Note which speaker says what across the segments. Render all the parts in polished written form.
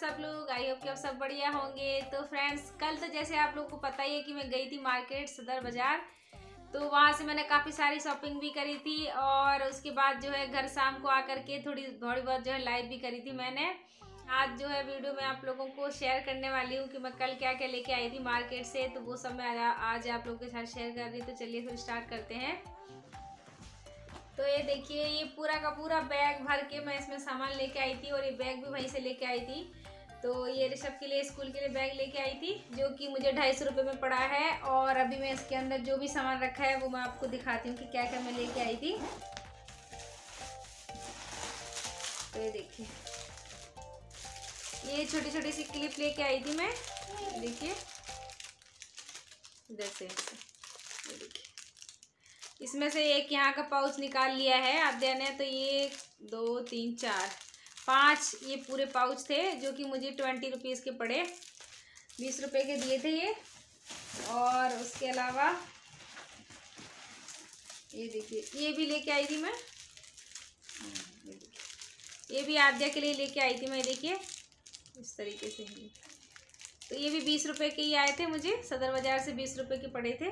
Speaker 1: सब लोग। I hope कि आप सब बढ़िया होंगे। तो फ्रेंड्स, कल तो जैसे आप लोगों को पता ही है कि मैं गई थी मार्केट सदर बाज़ार। तो वहाँ से मैंने काफ़ी सारी शॉपिंग भी करी थी और उसके बाद जो है घर शाम को आकर के थोड़ी बहुत जो है लाइव भी करी थी मैंने। आज जो है वीडियो में आप लोगों को शेयर करने वाली हूँ कि मैं कल क्या क्या लेके आई थी मार्केट से। तो वो सब मैं आज आप लोगों के साथ शेयर कर रही। तो चलिए फिर स्टार्ट करते हैं। तो ये देखिए, ये पूरा का पूरा बैग भर के मैं इसमें सामान लेके आई थी और ये बैग भी वहीं से लेके आई थी। तो ये ऋषभ के लिए स्कूल के लिए बैग लेके आई थी जो कि मुझे 250 रुपये में पड़ा है। और अभी मैं इसके अंदर जो भी सामान रखा है वो मैं आपको दिखाती हूँ कि क्या क्या मैं लेके आई थी। तो ये देखिए, ये छोटी छोटी सी क्लिप लेके आई थी मैं। देखिए इधर से, ये देखिए, इसमें से एक यहाँ का पाउच निकाल लिया है आद्या ने। तो ये 2 3 4 5 ये पूरे पाउच थे जो कि मुझे 20 रुपीज़ के पड़े। 20 रुपये के दिए थे ये। और उसके अलावा ये देखिए, ये भी लेके आई थी मैं। ये देखिए, ये भी आद्या के लिए लेके आई थी मैं। देखिए इस तरीके से ही। तो ये भी 20 रुपये के ही आए थे मुझे सदर बाज़ार से। 20 रुपये के पड़े थे।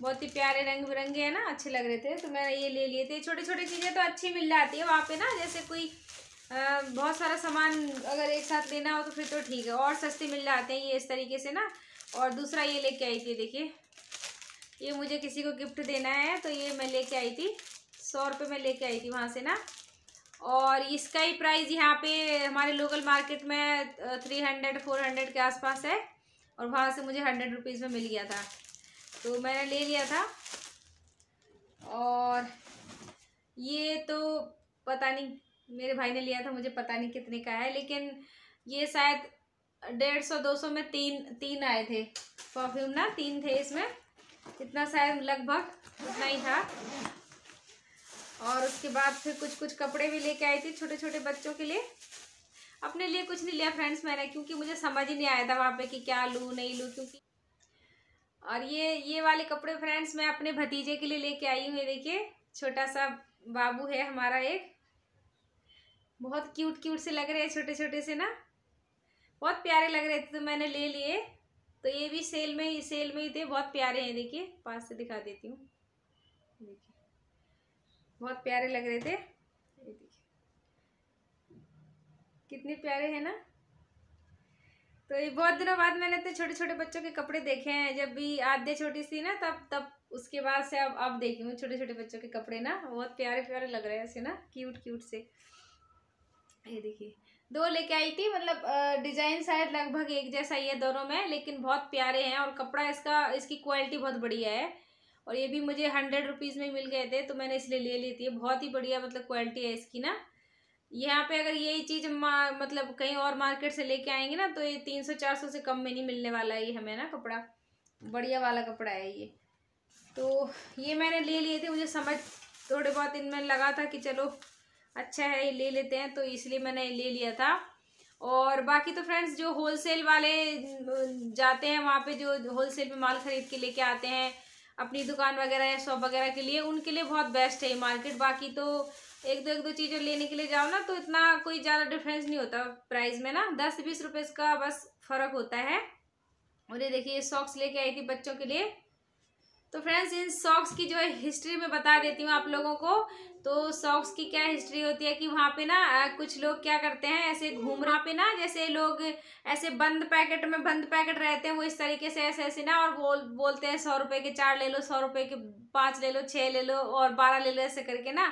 Speaker 1: बहुत ही प्यारे रंग बिरंगे है ना, अच्छे लग रहे थे। तो मैंने ये ले लिए थे। छोटी छोटी चीज़ें तो अच्छी मिल जाती है वहाँ पे ना। जैसे कोई बहुत सारा सामान अगर एक साथ लेना हो तो फिर तो ठीक है, और सस्ते मिल जाते हैं ये इस तरीके से ना। और दूसरा ये लेके आई थी, देखिए, ये मुझे किसी को गिफ्ट देना है तो ये मैं लेके आई थी। 100 रुपये में लेके आई थी वहाँ से ना। और इसका ही प्राइस यहाँ पे हमारे लोकल मार्केट में 300-400 के आसपास है। और वहाँ से मुझे 100 रुपीज़ में मिल गया था तो मैंने ले लिया था। और ये तो पता नहीं, मेरे भाई ने लिया था, मुझे पता नहीं कितने का है। लेकिन ये शायद 150-200 में तीन आए थे परफ्यूम ना। 3 थे इसमें, इतना शायद लगभग उतना ही था। और उसके बाद फिर कुछ कपड़े भी लेके आई थी छोटे छोटे बच्चों के लिए। अपने लिए कुछ नहीं लिया फ्रेंड्स मैंने, क्योंकि मुझे समझ ही नहीं आया था वहाँ पे कि क्या लूँ नहीं लूँ। क्योंकि और ये वाले कपड़े फ्रेंड्स मैं अपने भतीजे के लिए लेके आई हूँ। ये देखिए, छोटा सा बाबू है हमारा एक। बहुत क्यूट से लग रहे हैं, छोटे छोटे से ना, बहुत प्यारे लग रहे थे तो मैंने ले लिए। तो ये भी सेल में ही थे। बहुत प्यारे हैं, देखिए पास से दिखा देती हूँ। देखिए बहुत प्यारे लग रहे थे। ये देखिए कितने प्यारे हैं ना। तो ये बहुत दिनों बाद मैंने तो छोटे छोटे बच्चों के कपड़े देखे हैं। जब भी आद्या छोटी सी ना तब उसके बाद से अब देखी हूँ छोटे छोटे बच्चों के कपड़े ना। बहुत प्यारे लग रहे हैं ऐसे ना, क्यूट से। ये देखिए, 2 लेके आई थी। मतलब डिजाइन शायद लगभग एक जैसा ही है दोनों में, लेकिन बहुत प्यारे हैं। और कपड़ा इसकी क्वालिटी बहुत बढ़िया है। और ये भी मुझे 100 रुपीज़ में मिल गए थे तो मैंने इसलिए ले ली थी। बहुत ही बढ़िया मतलब क्वालिटी है इसकी ना। यहाँ पे अगर यही चीज़ मतलब कहीं और मार्केट से लेके आएंगे ना तो ये 300-400 से कम में नहीं मिलने वाला है ये हमें ना। कपड़ा बढ़िया वाला कपड़ा है ये। तो ये मैंने ले लिए थे। मुझे समझ थोड़े बहुत इनमें लगा था कि चलो अच्छा है ये ले लेते हैं, तो इसलिए मैंने ले लिया था। और बाकी तो फ्रेंड्स, जो होलसेल वाले जाते हैं वहाँ पे, जो होलसेल में माल खरीद के लेके आते हैं अपनी दुकान वगैरह या शॉप वगैरह के लिए, उनके लिए बहुत बेस्ट है ये मार्केट। बाकी तो एक दो चीज़ें लेने के लिए जाओ ना तो इतना कोई ज़्यादा डिफरेंस नहीं होता प्राइस में ना। 10-20 रुपये का बस फ़र्क होता है। और ये देखिए, ये सॉक्स लेके आई थी बच्चों के लिए। तो फ्रेंड्स, इन सॉक्स की जो है हिस्ट्री मैं बता देती हूँ आप लोगों को। तो सॉक्स की क्या हिस्ट्री होती है कि वहाँ पे ना कुछ लोग क्या करते हैं, ऐसे घूम रहे पे ना, जैसे लोग ऐसे बंद पैकेट रहते हैं वो इस तरीके से ऐसे ना। और बोलते हैं 100 रुपये के 4 ले लो, 100 रुपये के 5 ले लो, 6 ले लो और 12 ले लो, ऐसे करके ना।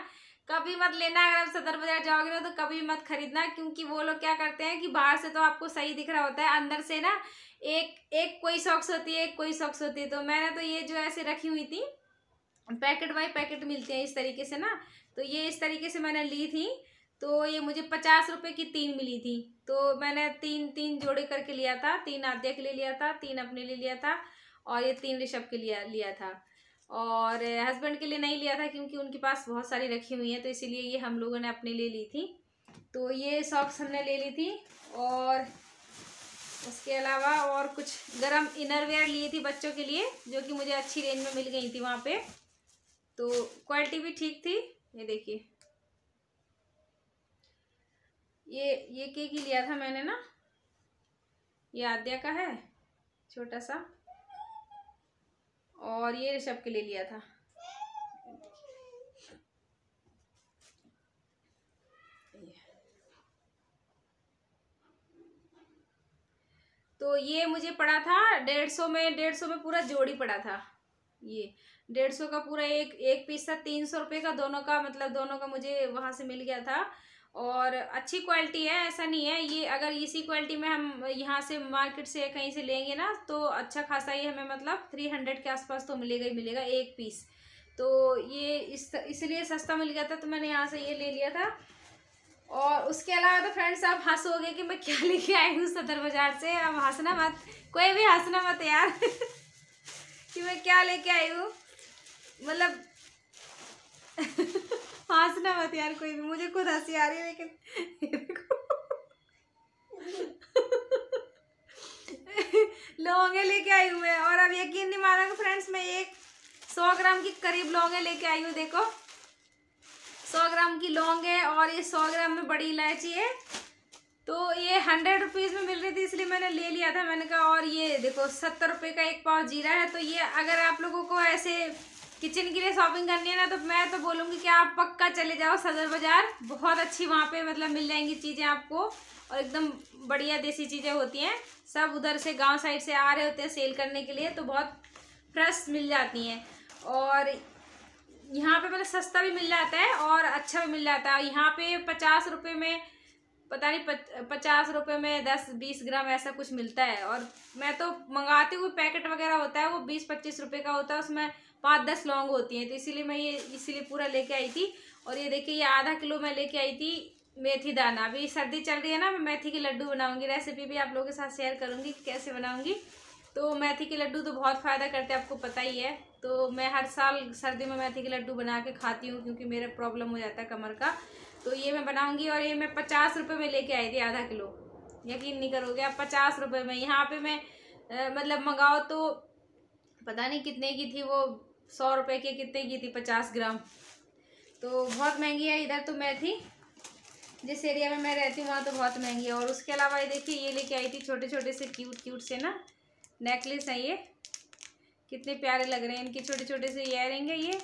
Speaker 1: कभी मत लेना। अगर आप सदर बाजार जाओगे ना तो कभी मत खरीदना, क्योंकि वो लोग क्या करते हैं कि बाहर से तो आपको सही दिख रहा होता है, अंदर से ना एक कोई सॉक्स होती है, एक कोई सॉक्स होती है। तो मैंने तो ये जो ऐसे रखी हुई थी, पैकेट बाई पैकेट मिलते हैं इस तरीके से ना। तो ये इस तरीके से मैंने ली थी। तो ये मुझे 50 रुपये की 3 मिली थी। तो मैंने 3 जोड़े करके लिया था। 3 आद्या के लिए लिया था, 3 अपने लिए लिया था और ये 3 ऋषभ के लिए लिया था। और हस्बैंड के लिए नहीं लिया था क्योंकि उनके पास बहुत सारी रखी हुई है, तो इसीलिए ये हम लोगों ने अपने लिए ली थी। तो ये सॉक्स हमने ले ली थी। और उसके अलावा और कुछ गरम इनरवेयर लिए थी बच्चों के लिए, जो कि मुझे अच्छी रेंज में मिल गई थी वहाँ पे। तो क्वालिटी भी ठीक थी। ये देखिए, ये केक ही लिया था मैंने ना, ये आद्या का है छोटा सा, और ये ऋषभ के लिए लिया था। तो ये मुझे पड़ा था 150 में, 150 में पूरा जोड़ी पड़ा था। ये 150 का पूरा एक पीस था, 300 रुपये का दोनों का, मतलब दोनों का मुझे वहां से मिल गया था। और अच्छी क्वालिटी है, ऐसा नहीं है। ये अगर इसी क्वालिटी में हम यहाँ से मार्केट से कहीं से लेंगे ना तो अच्छा खासा ये हमें मतलब 300 के आसपास तो मिलेगा ही मिलेगा एक पीस। तो ये इसलिए सस्ता मिल गया था, तो मैंने यहाँ से ये ले लिया था। और उसके अलावा तो फ्रेंड्स आप हंसोगे कि मैं क्या लेके आई हूँ सदर बाजार से। अब हंसना मत, कोई भी हंसना मत यार कि मैं क्या लेके आई हूँ, मतलब हंसना मत यार कोई भी, मुझे खुद हंसी आ रही है लेकिन लौंगे लेके आई हूँ मैं। और अब यकीन नहीं मानोगे फ्रेंड्स, मैं 100 ग्राम की करीब लौंगे लेके आई हूँ। देखो 100 ग्राम की लौंग है और ये 100 ग्राम में बड़ी इलायची है। तो ये 100 रुपीज़ में मिल रही थी इसलिए मैंने ले लिया था। मैंने कहा, और ये देखो 70 रुपये का 1 पाव जीरा है। तो ये अगर आप लोगों को ऐसे किचन के लिए शॉपिंग करनी है ना, तो मैं तो बोलूँगी कि आप पक्का चले जाओ सदर बाज़ार। बहुत अच्छी वहाँ पे मतलब मिल जाएंगी चीज़ें आपको, और एकदम बढ़िया देसी चीज़ें होती हैं। सब उधर से गाँव साइड से आ रहे होते हैं सेल करने के लिए, तो बहुत फ्रेश मिल जाती हैं। और यहाँ पे मतलब सस्ता भी मिल जाता है और अच्छा भी मिल जाता है। यहाँ पे 50 रुपये में, पता नहीं 50 रुपये में 10-20 ग्राम ऐसा कुछ मिलता है। और मैं तो मंगाती हूँ, पैकेट वगैरह होता है वो 20-25 रुपये का होता है, उसमें 5-10 लौंग होती हैं। तो इसीलिए मैं ये इसीलिए पूरा लेके आई थी। और ये देखिए, ये आधा किलो मैं लेके आई थी मेथी दाना। अभी सर्दी चल रही है ना, मैं मेथी के लड्डू बनाऊंगी, रेसिपी भी आप लोगों के साथ शेयर करूंगी कि कैसे बनाऊंगी। तो मेथी के लड्डू तो बहुत फ़ायदा करते हैं, आपको पता ही है। तो मैं हर साल सर्दी में मेथी के लड्डू बना के खाती हूँ, क्योंकि मेरा प्रॉब्लम हो जाता है कमर का। तो ये मैं बनाऊंगी। और ये मैं 50 रुपये में लेके आई थी आधा किलो। यकीन नहीं करोगे आप, 50 रुपये में। यहाँ पे मैं मतलब मंगाओ तो पता नहीं कितने की थी वो, 100 रुपये की कितने की थी 50 ग्राम। तो बहुत महंगी है इधर तो मेथी, जिस एरिया में मैं रहती हूँ वहाँ तो बहुत महंगी है। और उसके अलावा ये देखिए, ये लेके आई थी छोटे छोटे से क्यूट से ना नेकलेस है। ये कितने प्यारे लग रहे हैं, इनके छोटे छोटे से इयररिंग है ये।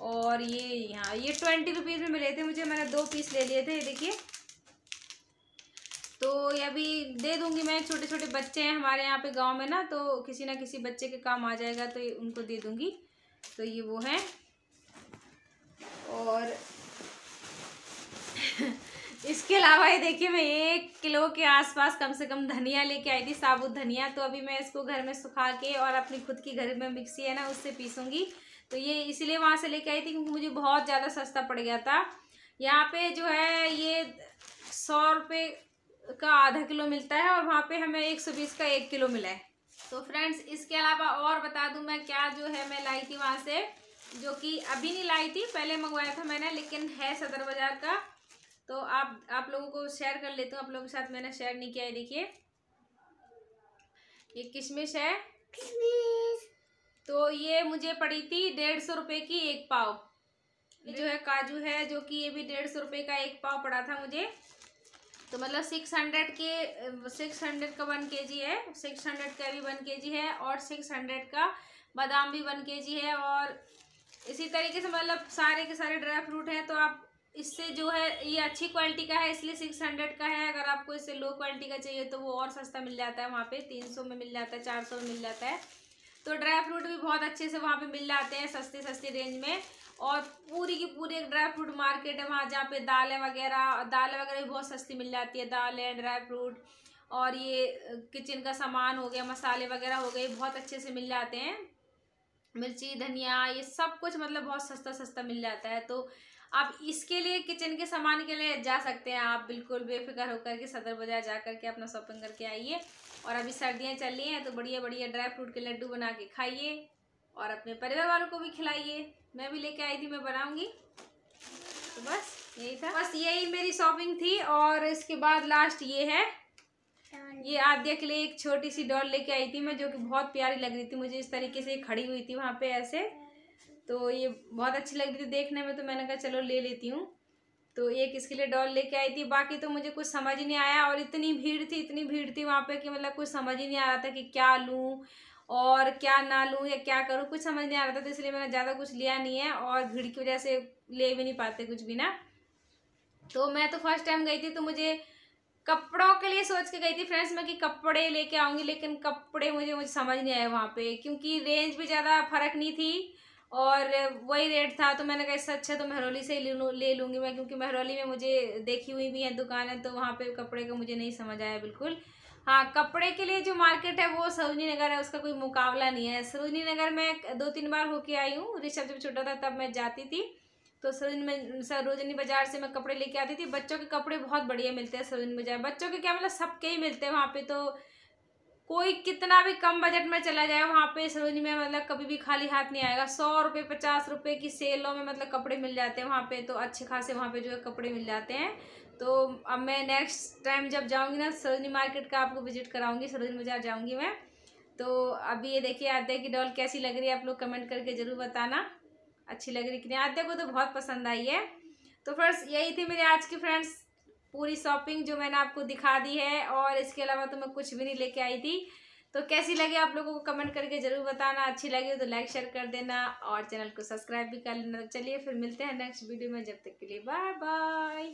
Speaker 1: और ये यहाँ ये 20 रुपीज़ में मिले थे मुझे, मैंने 2 पीस ले लिए थे। ये देखिए, तो ये अभी दे दूंगी मैं। छोटे छोटे बच्चे हैं हमारे यहाँ पे गांव में ना, तो किसी ना किसी बच्चे के काम आ जाएगा, तो ये उनको दे दूंगी। तो ये वो है। और इसके अलावा ये देखिए, मैं 1 किलो के आसपास कम से कम धनिया लेके आई थी, साबुत धनिया। तो अभी मैं इसको घर में सुखा के और अपनी खुद की घर में मिक्सी है ना उससे पीसूंगी। तो ये इसलिए वहाँ से लेके आई थी क्योंकि मुझे बहुत ज़्यादा सस्ता पड़ गया था। यहाँ पे जो है ये 100 रुपये का आधा किलो मिलता है, और वहाँ पे हमें 120 का 1 किलो मिला है। तो फ्रेंड्स, इसके अलावा और बता दूँ मैं क्या जो है मैं लाई थी वहाँ से, जो कि अभी नहीं लाई थी, पहले मंगवाया था मैंने, लेकिन है सदर बाज़ार का। तो आप लोगों को शेयर कर लेती हूँ, आप लोगों के साथ मैंने शेयर नहीं किया है। देखिए, ये किशमिश है। तो ये मुझे पड़ी थी 150 रुपये की 1 पाव। ये जो है काजू है, जो कि ये भी 150 रुपये का 1 पाव पड़ा था मुझे। तो मतलब 600 का 1 kg है, 600 का भी 1 kg है, और 600 का बादाम भी 1 kg है। और इसी तरीके से मतलब सारे के सारे ड्राई फ्रूट हैं। तो आप इससे जो है, ये अच्छी क्वालिटी का है इसलिए 600 का है। अगर आपको इससे लो क्वालिटी का चाहिए तो वो और सस्ता मिल जाता है, वहाँ पे 300 में मिल जाता है, 400 में मिल जाता है। तो ड्राई फ्रूट भी बहुत अच्छे से वहाँ पे मिल जाते हैं सस्ती रेंज में। और पूरी की पूरी एक ड्राई फ्रूट मार्केट है वहाँ, जहाँ पे दालें वगैरह भी बहुत सस्ती मिल जाती है। दालें, ड्राई फ्रूट और ये किचन का सामान हो गया, मसाले वगैरह हो गए, बहुत अच्छे से मिल जाते हैं। मिर्ची, धनिया, ये सब कुछ मतलब बहुत सस्ता मिल जाता है। तो आप इसके लिए, किचन के सामान के लिए जा सकते हैं। आप बिल्कुल बेफिक्र होकर के सदर बाजार जा करके अपना शॉपिंग करके आइए। और अभी सर्दियाँ चल रही हैं तो बढ़िया बढ़िया ड्राई फ्रूट के लड्डू बना के खाइए और अपने परिवार वालों को भी खिलाइए। मैं भी लेके आई थी, मैं बनाऊंगी। तो बस यही था, बस यही मेरी शॉपिंग थी। और इसके बाद लास्ट ये है, ये आद्या के लिए एक छोटी सी डॉल लेके आई थी मैं, जो कि बहुत प्यारी लग रही थी मुझे। इस तरीके से खड़ी हुई थी वहाँ पे ऐसे, तो ये बहुत अच्छी लग रही थी देखने में। तो मैंने कहा चलो ले लेती हूँ। तो एक इसके लिए डॉल लेके आई थी। बाकी तो मुझे कुछ समझ ही नहीं आया, और इतनी भीड़ थी वहाँ पे कि मतलब कुछ समझ ही नहीं आ रहा था कि क्या लूँ और क्या ना लूँ या क्या करूँ, कुछ समझ नहीं आ रहा था। तो इसलिए मैंने ज़्यादा कुछ लिया नहीं है, और भीड़ की वजह से ले भी नहीं पाते कुछ भी ना। तो मैं तो फर्स्ट टाइम गई थी, तो मुझे कपड़ों के लिए सोच के गई थी फ्रेंड्स मैं कि कपड़े लेके आऊँगी, लेकिन कपड़े मुझे समझ नहीं आए वहाँ पे, क्योंकि रेंज भी ज़्यादा फर्क नहीं थी और वही रेट था। तो मैंने कहा इससे अच्छा तो मेहरौली से ही ले लूँगी मैं, क्योंकि मेहरौली में मुझे देखी हुई भी है दुकानें, तो वहाँ पे कपड़े का मुझे नहीं समझ आया बिल्कुल। हाँ, कपड़े के लिए जो मार्केट है वो सरोजनी नगर है, उसका कोई मुकाबला नहीं है। सरोजनी नगर में 2-3 बार होके आई हूँ, ऋषभ जब छोटा था तब मैं जाती थी, तो सरोजनी बाजार से मैं कपड़े लेके आती थी। बच्चों के कपड़े बहुत बढ़िया मिलते हैं सरोजनी बाजार, बच्चों के क्या मतलब सबके ही मिलते हैं वहाँ पे। तो कोई कितना भी कम बजट में चला जाए वहाँ पे सरोजनी में, मतलब कभी भी खाली हाथ नहीं आएगा। 100 रुपये 50 रुपये की सेलों में मतलब कपड़े मिल जाते हैं वहाँ पे, तो अच्छे खासे वहाँ पे जो है कपड़े मिल जाते हैं। तो अब मैं नेक्स्ट टाइम जब जाऊँगी ना सरोजनी मार्केट का आपको विजिट कराऊंगी, सरोजनी बाजार जाऊँगी मैं। तो अभी ये देखिए आद्या की डॉल कैसी लग रही है, आप लोग कमेंट करके ज़रूर बताना अच्छी लग रही कि नहीं। आद्या को तो बहुत पसंद आई है। तो फ्रेंड्स यही थी मेरी आज की फ्रेंड्स पूरी शॉपिंग जो मैंने आपको दिखा दी है, और इसके अलावा तो मैं कुछ भी नहीं लेके आई थी। तो कैसी लगी आप लोगों को कमेंट करके ज़रूर बताना, अच्छी लगी हो तो लाइक शेयर कर देना और चैनल को सब्सक्राइब भी कर लेना। तो चलिए फिर मिलते हैं नेक्स्ट वीडियो में, जब तक के लिए बाय बाय।